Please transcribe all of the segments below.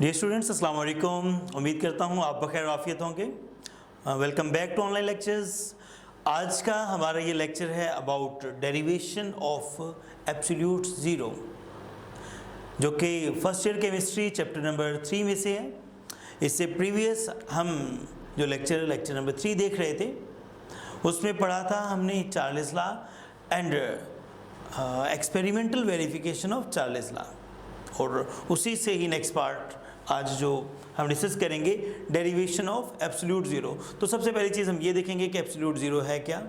Dear students, अस्सलाम वालेकुम। उम्मीद करता हूँ आप बखैर आफियत होंगे। Welcome back to online lectures. आज का हमारा ये लेक्चर है about derivation of absolute zero, जो कि first year chemistry chapter number 3 में से है। इससे प्रीवियस हम जो लेक्चर नंबर 3 देख रहे थे, उसमें पढ़ा था हमने Charles law and experimental verification of Charles law, और उसी से ही नेक्स्ट पार्ट आज जो हम डिस्कस करेंगे डेरिवेशन ऑफ एब्सोल्यूट ज़ीरो। तो सबसे पहली चीज़ हम ये देखेंगे कि एब्सोल्यूट ज़ीरो है क्या,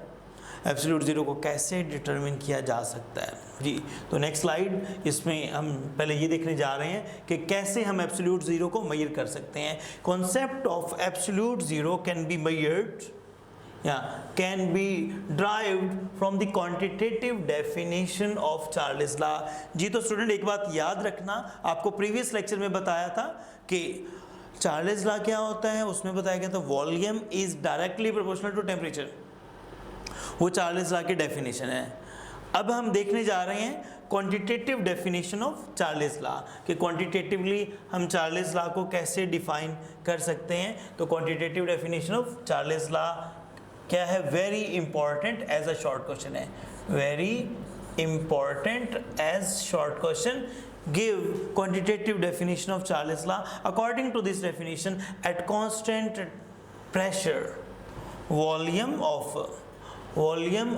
एब्सोल्यूट ज़ीरो को कैसे डिटरमिन किया जा सकता है जी। तो नेक्स्ट स्लाइड, इसमें हम पहले ये देखने जा रहे हैं कि कैसे हम एब्सोल्यूट ज़ीरो को मेजर कर सकते हैं। Concept of absolute zero can be measured can be derived from the quantitative definition of Charles Law। जी तो स्टूडेंट एक बात याद रखना, आपको प्रीवियस लेक्चर में बताया था कि चार्ल्स लॉ क्या होता है। उसमें बताया गया था volume is directly proportional to temperature, वो चार्ल्स लॉ की डेफिनेशन है। अब हम देखने जा रहे हैं quantitative definition of Charles law, कि क्वांटिटेटिवली हम चार्ल्स लॉ को कैसे डिफाइन कर सकते हैं। तो quantitative definition of Charles law क्या है? Very important as a short question है, very important as short question. Give quantitative definition of Charles law. According to this definition, at constant pressure volume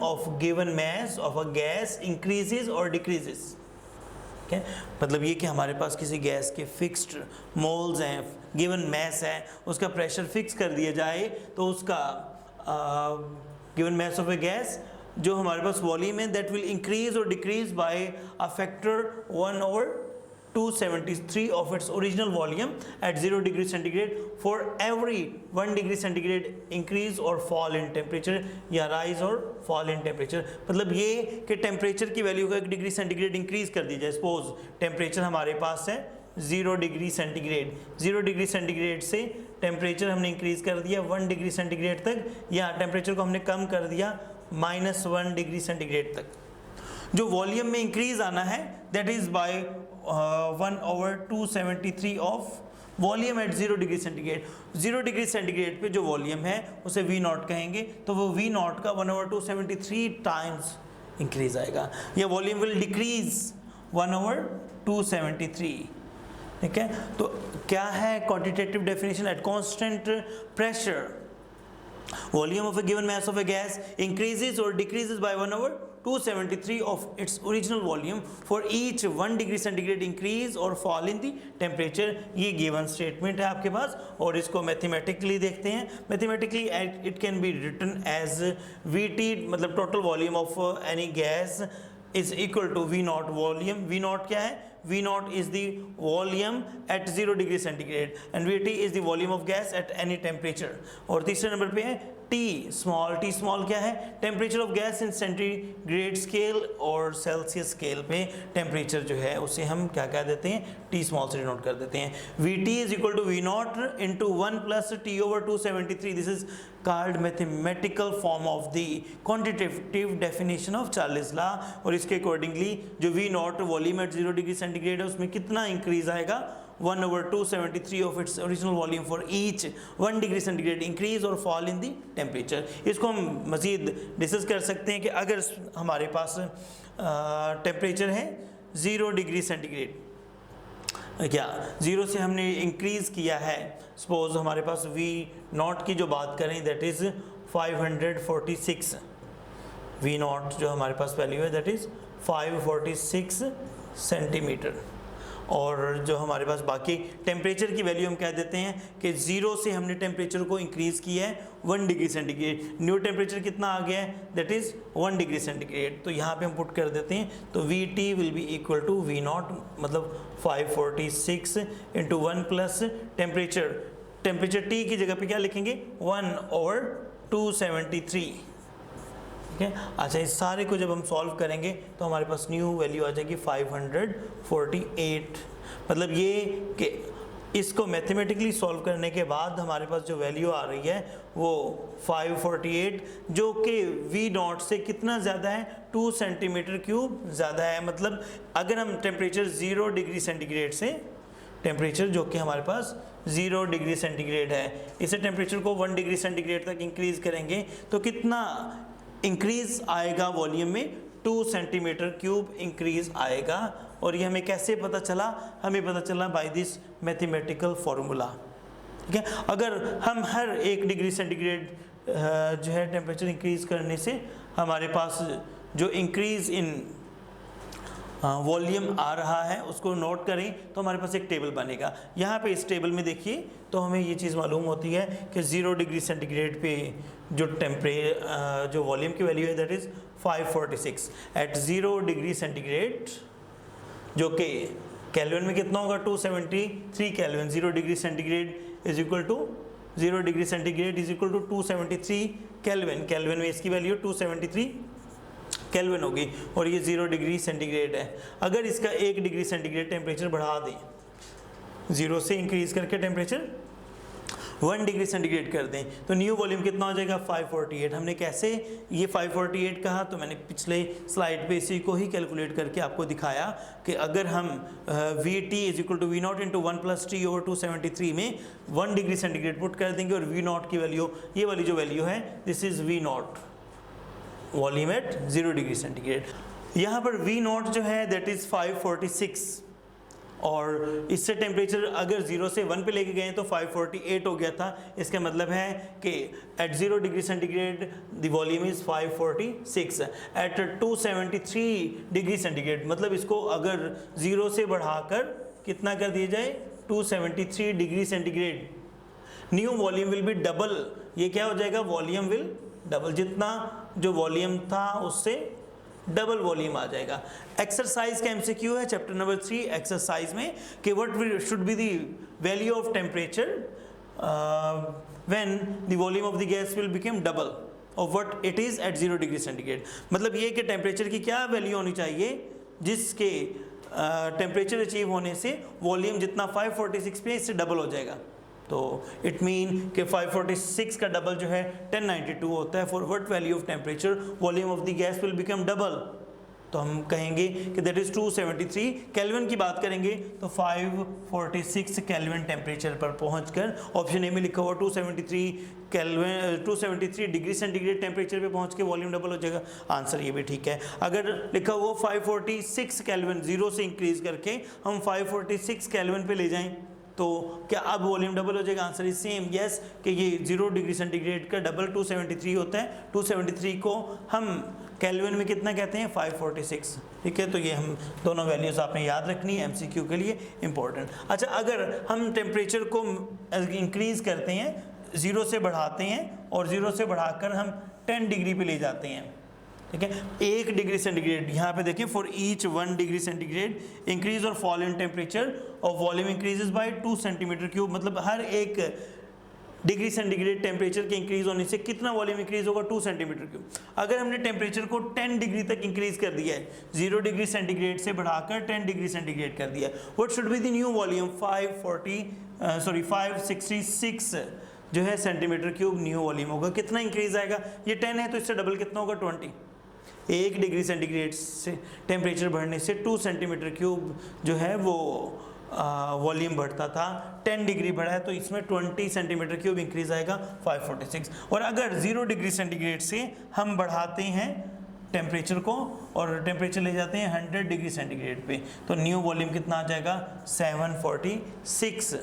of given mass of a gas increases और decreases. मतलब ये कि हमारे पास किसी gas के fixed moles हैं, given mass है, उसका प्रेशर फिक्स कर दिया जाए, तो उसका given mass of a gas जो हमारे पास वॉल्यूम है, दैट विल इंक्रीज और decrease by a factor 1/273 of its original volume at 0 degree centigrade for every 1 degree centigrade increase और फॉल इन टेम्परेचर, या राइज और फॉल इन टेम्परेचर। मतलब ये कि टेम्परेचर की वैल्यू को 1 डिग्री सेंटीग्रेड इंक्रीज कर दी जाए। सपोज टेम्परेचर हमारे पास है 0 डिग्री सेंटीग्रेड, 0 डिग्री सेंटीग्रेड से टेम्परेचर हमने इंक्रीज कर दिया 1 डिग्री सेंटीग्रेड तक, या टेम्परेचर को हमने कम कर दिया -1 डिग्री सेंटीग्रेड तक। जो वॉल्यूम में इंक्रीज आना है that is by 1/273 of volume at 0 degree centigrade. 0 degree centigrade पे जो वॉल्यूम है उसे V0 कहेंगे, तो वो V0 का 1/273 टाइम्स इंक्रीज आएगा, या वॉल्यूम विल डिक्रीज 1/273। ठीक है, तो क्या है quantitative definition? At constant pressure volume of a given mass of a gas increases और decreases by 1/273 of its original volume for each 1 degree centigrade increase और फॉल इन द टेम्परेचर। ये given statement है आपके पास, और इसको mathematically देखते हैं। Mathematically it can be written as VT, मतलब total volume of any gas is equal to V0 volume. V0 क्या है? V0 is the volume at 0 degree centigrade and VT is the volume of gas at any temperature। और तीसरे number पे है T small क्या है? Temperature of gas in centigrade scale और Celsius scale पे टेम्परेचर जो है उसे हम क्या कह देते हैं? T small से डिनोट कर देते हैं। VT is equal to V0 into 1 plus T/273। This is called mathematical form of the quantitative definition of Charles Law। और इसके अकॉर्डिंगली जो V0 volume at 0 degree centigrade है उसमें कितना इंक्रीज आएगा? 1/273 of its original volume for each 1 degree centigrade increase और fall in the temperature. इसको हम मज़ीद डिस्कस कर सकते हैं कि अगर हमारे पास टेम्परेचर है 0 डिग्री सेंटीग्रेड, क्या 0 से हमने इंक्रीज़ किया है, सपोज हमारे पास V0 की जो बात करें दैट इज़ 546, V0 जो हमारे पास वैल्यू है दैट इज़ 546 सेंटीमीटर। और जो हमारे पास बाकी टेम्परेचर की वैल्यू हम कह देते हैं कि 0 से हमने टेम्परेचर को इंक्रीज़ किया है 1 डिग्री सेंटीग्रेड। न्यू टेम्परेचर कितना आ गया है? That is 1 degree centigrade. तो यहाँ पे हम पुट कर देते हैं, तो VT will be equal to V0, मतलब 546 इंटू 1 प्लस टेम्परेचर T की जगह पे क्या लिखेंगे? 1/273। ठीक है, अच्छा इस सारे को जब हम सॉल्व करेंगे तो हमारे पास न्यू वैल्यू आ जाएगी 548। मतलब ये कि इसको मैथमेटिकली सॉल्व करने के बाद हमारे पास जो वैल्यू आ रही है वो 548, जो कि V0 से कितना ज़्यादा है? 2 सेंटीमीटर क्यूब ज़्यादा है। मतलब अगर हम टेम्परेचर 0 डिग्री सेंटीग्रेड से टेम्परेचर जो कि हमारे पास 0 डिग्री सेंटीग्रेड है, इसे टेम्परेचर को 1 डिग्री सेंटीग्रेड तक इंक्रीज करेंगे तो कितना इंक्रीज आएगा वॉल्यूम में, 2 सेंटीमीटर क्यूब इंक्रीज आएगा। और ये हमें कैसे पता चला, हमें पता चला बाय दिस मैथमेटिकल फॉर्मूला। ठीक है, अगर हम हर 1 डिग्री सेंटीग्रेड जो है टेम्परेचर इंक्रीज करने से हमारे पास जो इंक्रीज इन वॉल्यूम आ रहा है उसको नोट करें तो हमारे पास एक टेबल बनेगा। यहाँ पे इस टेबल में देखिए तो हमें ये चीज़ मालूम होती है कि 0 डिग्री सेंटीग्रेड पे जो जो वॉल्यूम की वैल्यू है that is 546 at 0 degree centigrade, जो कि केल्विन में कितना होगा 273 kelvin. 0 degree centigrade is equal to 0 degree centigrade is equal to 273 kelvin. Kelvin में इसकी वैल्यू 273 केल्विन होगी और ये 0 डिग्री सेंटीग्रेड है। अगर इसका 1 डिग्री सेंटीग्रेड टेम्परेचर बढ़ा दें, 0 से इंक्रीज करके टेम्परेचर 1 डिग्री सेंटीग्रेड कर दें तो न्यू वॉल्यूम कितना हो जाएगा 548। हमने कैसे ये 548 कहा, तो मैंने पिछले स्लाइड पे इसी को ही कैलकुलेट करके आपको दिखाया कि अगर हम Vt is equal to V0 into 1 plus t over 273 में 1 डिग्री सेंटीग्रेड पुट कर देंगे और V0 की वैल्यू, ये वाली जो वैल्यू है this is V0 volume at 0 degree centigrade. यहाँ पर V0 जो है दैट इज 546 और इससे टेम्परेचर अगर 0 से 1 पे लेके गए तो 548 हो गया था। इसका मतलब है कि at 0 degree centigrade the volume is 546 at 273 degree centigrade, मतलब इसको अगर 0 से बढ़ाकर कितना कर दिया जाए 273 degree centigrade, new volume will be double. ये क्या हो जाएगा, वॉल्यूम विल डबल, जितना जो वॉल्यूम था उससे डबल वॉल्यूम आ जाएगा। एक्सरसाइज का एमसीक्यू है चैप्टर नंबर 3 एक्सरसाइज में कि what should be the value of temperature when the volume of the gas will become double of what it is at 0 degree centigrade. मतलब ये कि टेम्परेचर की क्या वैल्यू होनी चाहिए जिसके टेम्परेचर अचीव होने से वॉल्यूम जितना 546 पे इससे डबल हो जाएगा। तो इट मीन कि 546 का डबल जो है 1092 होता है। For what value of temperature volume of the gas will become double, तो हम कहेंगे कि दैट इज 273। केल्विन की बात करेंगे तो 546 केल्विन टेम्परेचर पर पहुंचकर, ऑप्शन ए में लिखा हुआ 273 केल्विन 273 डिग्री सेंटीग्रेड टेम्परेचर पे पहुंच के वॉल्यूम डबल हो जाएगा, आंसर ये भी ठीक है। अगर लिखा हुआ 546 केल्विन 0 से इंक्रीज करके हम 546 केल्विन पे ले जाएं तो क्या अब वॉल्यूम डबल हो जाएगा, आंसर इज सेम यस, कि ये 0 डिग्री सेंटीग्रेड का डबल 273 होता है। 273 को हम केल्विन में कितना कहते हैं 546। ठीक है, तो ये हम दोनों वैल्यूज आपने याद रखनी है एमसीक्यू के लिए इंपॉर्टेंट। अच्छा, अगर हम टेम्परेचर को इंक्रीज करते हैं, 0 से बढ़ाते हैं और 0 से बढ़ाकर हम 10 डिग्री पे ले जाते हैं, ठीक है, 1 डिग्री सेंटीग्रेड, यहाँ पे देखिए for each 1 degree centigrade increase और fall in temperature of volume increases by 2 centimetre cube, मतलब हर 1 डिग्री सेंटीग्रेड टेम्परेचर के इंक्रीज होने से कितना वॉल्यूम इंक्रीज होगा 2 सेंटीमीटर क्यूब। अगर हमने टेम्परेचर को 10 डिग्री तक इंक्रीज कर दिया है, 0 डिग्री सेंटीग्रेड से बढ़ाकर 10 डिग्री सेंटीग्रेड कर दिया, what should be the new volume 566 जो है सेंटीमीटर क्यूब न्यू वॉल्यूम होगा। कितना इंक्रीज आएगा, ये 10 है तो इससे डबल कितना होगा 20। 1 डिग्री सेंटीग्रेड से टेम्परेचर बढ़ने से 2 सेंटीमीटर क्यूब जो है वो वॉल्यूम बढ़ता था, 10 डिग्री बढ़ा है तो इसमें 20 सेंटीमीटर क्यूब इंक्रीज आएगा 546। और अगर 0 डिग्री सेंटीग्रेड से हम बढ़ाते हैं टेम्परेचर को और टेम्परेचर ले जाते हैं 100 डिग्री सेंटीग्रेड पे तो न्यू वॉल्यूम कितना आ जाएगा 746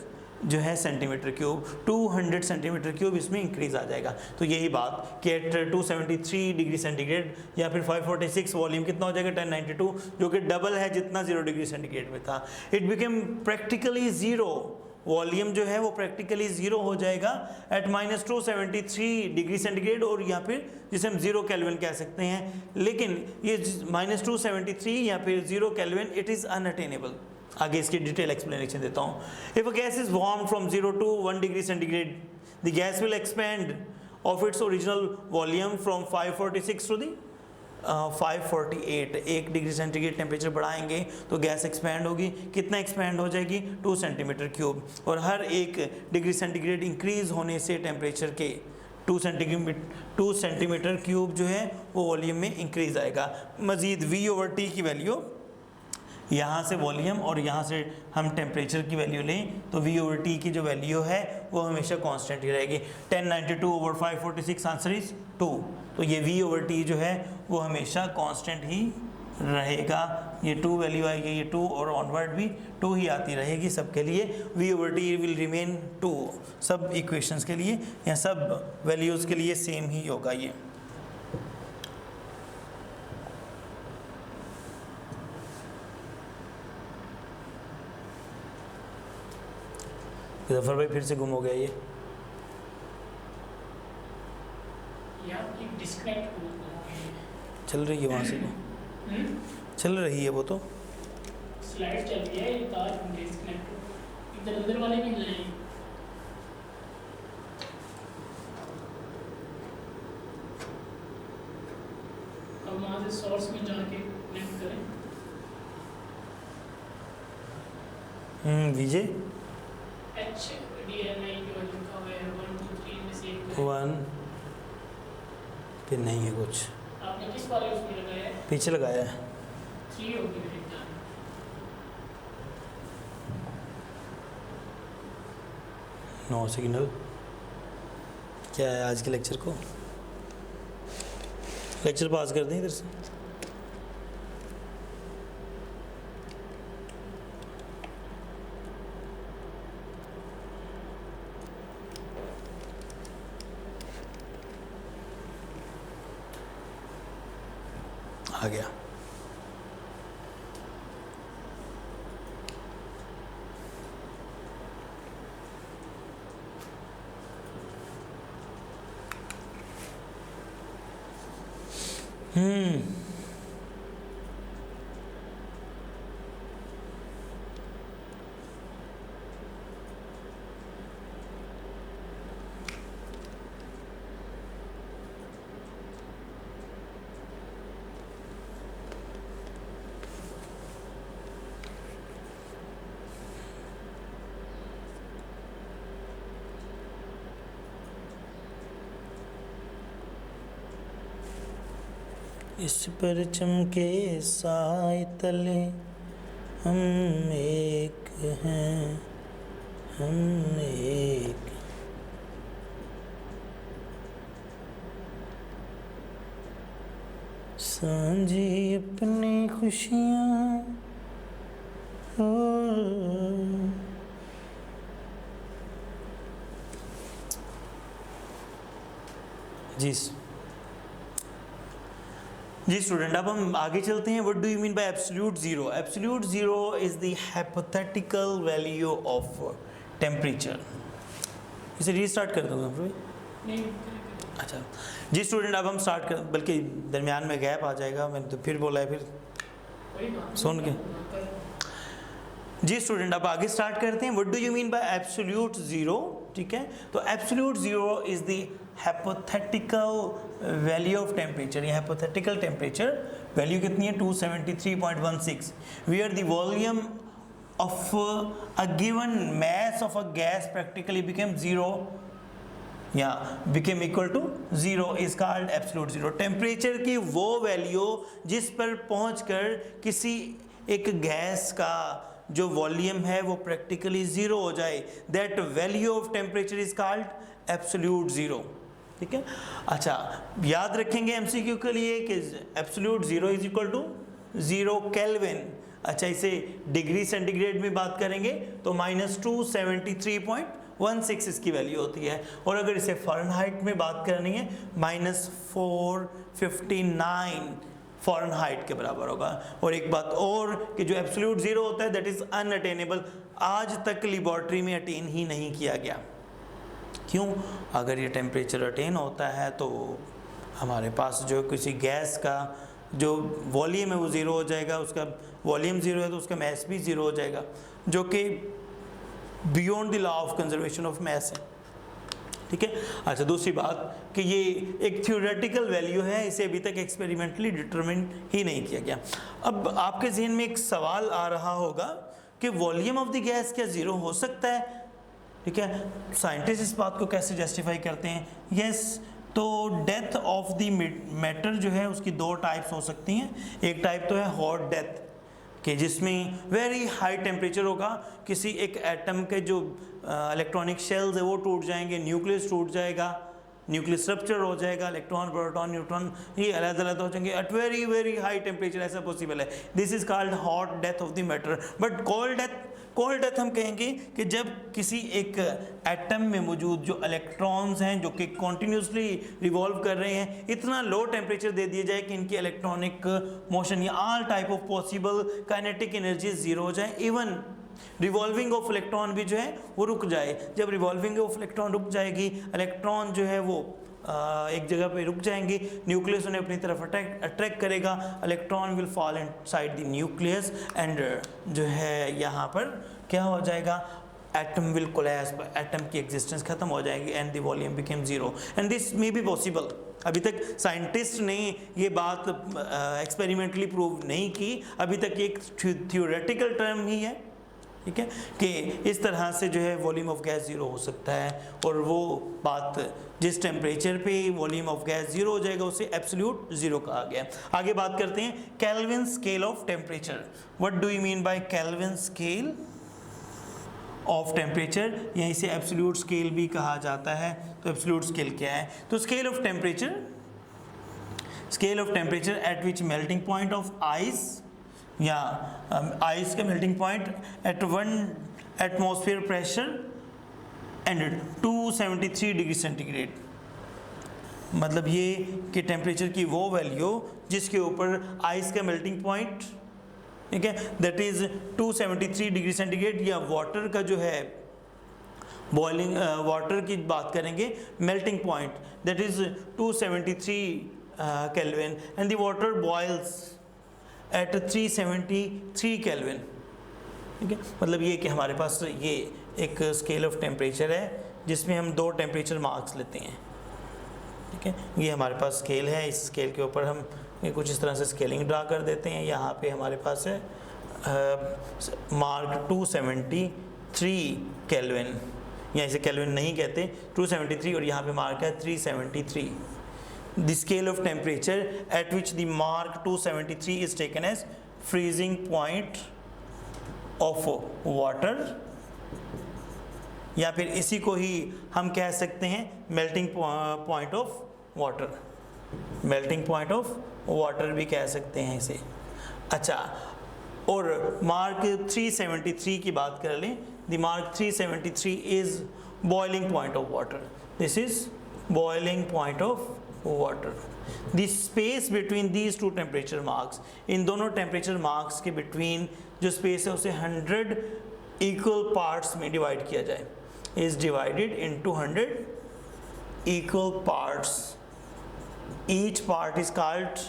जो है सेंटीमीटर क्यूब, 200 सेंटीमीटर क्यूब इसमें इंक्रीज आ जाएगा। तो यही बात कि 273 डिग्री सेंटीग्रेड या फिर 546 वॉल्यूम कितना हो जाएगा 1092, जो कि डबल है जितना 0 डिग्री सेंटीग्रेड में था। It became practically zero, volume जो है वो प्रैक्टिकली ज़ीरो हो जाएगा एट -273 डिग्री सेंटीग्रेड, और यहाँ फिर जिसे हम 0 केल्विन कह सकते हैं। लेकिन ये -273 या फिर 0 केल्विन इट इज़ अनअटेनेबल। आगे इसकी डिटेल एक्सप्लेनेशन देता हूँ। If a gas is warm from 0 to 1 degree centigrade, the gas will expand of its original volume from 546 to the 548। 1 degree centigrade temperature बढ़ाएंगे तो गैस एक्सपैंड होगी, कितना expand हो जाएगी 2 सेंटीमीटर क्यूब, और हर 1 डिग्री सेंटीग्रेड इंक्रीज होने से temperature के 2 सेंटीमीटर क्यूब जो है वो वॉल्यूम में इंक्रीज आएगा। मजीद V/T की वैल्यू यहाँ से वॉल्यूम और यहाँ से हम टेम्परेचर की वैल्यू लें तो V/T की जो वैल्यू है वो हमेशा कांस्टेंट ही रहेगी। 1092/546 आंसर इज 2। तो ये V/T जो है वो हमेशा कांस्टेंट ही रहेगा। ये 2 वैल्यू आएगी, ये 2 और ऑनवर्ड भी 2 ही आती रहेगी सबके लिए। V/T विल रिमेन 2 सब इक्वेशंस के लिए या सब वैल्यूज़ के लिए सेम ही होगा ये। जफर भाई फिर से गुम हो गया ये चल रही है वहाँ से चल रही है वो तो स्लाइड चल रही है, ये तार डिस्कनेक्ट इधर उधर वाले भी हिलाएं। अब वहाँ से सोर्स में जाके कनेक्ट करें। विजय HDMI जो लिखा हुआ है 1 2 3 में से 1 फिर नहीं है कुछ, आपने किस वाले उसमें लगाया है? पीछे लगाया है 3 होगी मेरे ख्याल में। 9 सिग्नल क्या है आज के लेक्चर को, लेक्चर पास कर दें इधर से। आ गया। इस पर चमके साए तले हम एक हैं, हम एक। सांझी अपनी खुशियाँ हो। जी स्टूडेंट, अब हम आगे चलते हैं। What do you mean by absolute zero? Absolute zero is the hypothetical value of temperature. इसे रीस्टार्ट कर दूंगा नहीं। अच्छा जी स्टूडेंट, अब हम स्टार्ट कर, बल्कि दरमियान में गैप आ जाएगा, मैंने तो फिर बोला है फिर सुन के। जी स्टूडेंट, अब आगे स्टार्ट करते हैं। What do you mean by absolute zero? ठीक है, तो absolute zero is the hypothetical value of temperature. ये हाइपोथेटिकल टेम्परेचर वैल्यू कितनी है? 273.16, where the volume of a given mass of a gas practically became zero या became equal to zero is called absolute zero. Temperature की वो value जिस पर पहुंचकर किसी एक गैस का जो वॉल्यूम है वो प्रैक्टिकली जीरो हो जाए, that value of temperature is called absolute zero. ठीक है, अच्छा याद रखेंगे एमसीक्यू के लिए कि absolute zero is equal to 0 kelvin. अच्छा, इसे डिग्री सेंटीग्रेड में बात करेंगे तो -273.16 इसकी वैल्यू होती है, और अगर इसे फ़ारेनहाइट में बात करनी है -459 फ़ारेनहाइट के बराबर होगा। और एक बात और कि जो एब्सोल्यूट ज़ीरो होता है दैट इज़ अनअटेनेबल, आज तक लेबॉर्ट्री में अटेन ही नहीं किया गया। क्यों? अगर ये टेम्परेचर अटेन होता है तो हमारे पास जो किसी गैस का जो वॉल्यूम है वो ज़ीरो हो जाएगा, उसका वॉल्यूम ज़ीरो है तो उसका मैस भी ज़ीरो हो जाएगा, जो कि beyond the law of conservation of mass है। ठीक है, अच्छा दूसरी बात कि ये एक थ्योरेटिकल वैल्यू है, इसे अभी तक एक्सपेरिमेंटली डिटरमिन ही नहीं किया गया। अब आपके जहन में एक सवाल आ रहा होगा कि वॉल्यूम ऑफ द गैस क्या ज़ीरो हो सकता है? ठीक है, साइंटिस्ट इस बात को कैसे जस्टिफाई करते हैं? यस, तो डेथ ऑफ द मैटर जो है उसकी दो टाइप्स हो सकती हैं। एक टाइप तो है हॉट डेथ, कि जिसमें वेरी हाई टेम्परेचर होगा, किसी एक एटम के जो इलेक्ट्रॉनिक शेल्स है वो टूट जाएंगे, न्यूक्लियस टूट जाएगा, न्यूक्लियस रप्चर हो जाएगा, इलेक्ट्रॉन प्रोटॉन न्यूट्रॉन ये अलग अलग हो जाएंगे at very very high temperature, ऐसा पॉसिबल है। This is called hot death of the matter. But cold death हम कहेंगे कि जब किसी एक एटम में मौजूद जो इलेक्ट्रॉन्स हैं जो कि कॉन्टिन्यूसली रिवॉल्व कर रहे हैं, इतना लो टेम्परेचर दे दिया जाए कि इनकी इलेक्ट्रॉनिक मोशन या all type of possible kinetic energy zero हो जाए, इवन रिवॉल्विंग ऑफ इलेक्ट्रॉन भी जो है वो रुक जाए। जब रिवॉल्विंग ऑफ इलेक्ट्रॉन रुक जाएगी, इलेक्ट्रॉन जो है वो एक जगह पे रुक जाएंगे, न्यूक्लियस उन्हें अपनी तरफ अट्रैक्ट करेगा, electron will fall inside the nucleus and जो है यहाँ पर क्या हो जाएगा, एटम विल कोलैप्स, एटम की एग्जिस्टेंस खत्म हो जाएगी and the volume become zero and this may be possible. अभी तक साइंटिस्ट ने ये बात एक्सपेरिमेंटली प्रूव नहीं की, अभी तक ये एक थ्योरेटिकल टर्म ही है, ठीक है, कि इस तरह से जो है वॉल्यूम ऑफ गैस ज़ीरो हो सकता है। और वो बात जिस टेम्परेचर पे वॉल्यूम ऑफ गैस ज़ीरो हो जाएगा उसे एब्सोल्यूट ज़ीरो कहा गया। आगे बात करते हैं kelvin scale of temperature. What do you mean bye kelvin scale of temperature, या इसे एब्सोल्यूट स्केल भी कहा जाता है। तो एब्सोल्यूट स्केल क्या है? तो scale of temperature at which melting point of ice या आइस का melting point at 1 atmosphere pressure and 273 degree centigrade. मतलब ये कि टेम्परेचर की वो वैल्यू जिसके ऊपर आइस का मेल्टिंग पॉइंट, ठीक है, दैट इज 273 डिग्री सेंटीग्रेड, या वाटर का जो है बॉइलिंग वाटर की बात करेंगे, melting point that is 273 kelvin and the water boils at 373 kelvin. ठीक है, मतलब ये कि हमारे पास ये एक स्केल ऑफ टेम्परेचर है जिसमें हम दो टेम्परेचर मार्क्स लेते हैं। ठीक है, ये हमारे पास स्केल है, इस स्केल के ऊपर हम ये कुछ इस तरह से स्केलिंग ड्रा कर देते हैं। यहाँ पे हमारे पास है मार्क 273 केल्विन, या इसे केल्विन नहीं कहते, 273, और यहाँ पे मार्क है 373। The scale of temperature at which the mark 273 is taken as freezing point of water, या फिर इसी को ही हम कह सकते हैं melting point of water, melting point of water भी कह सकते हैं इसे। अच्छा, और मार्क 373 की बात कर लें, the mark 373 is boiling point of water, this is boiling point of water। The space between these two temperature marks, इन दोनों temperature marks के between जो space है उसे 100 equal parts में divide किया जाए, is divided into 100 equal parts, each part is called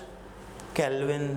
Kelvin।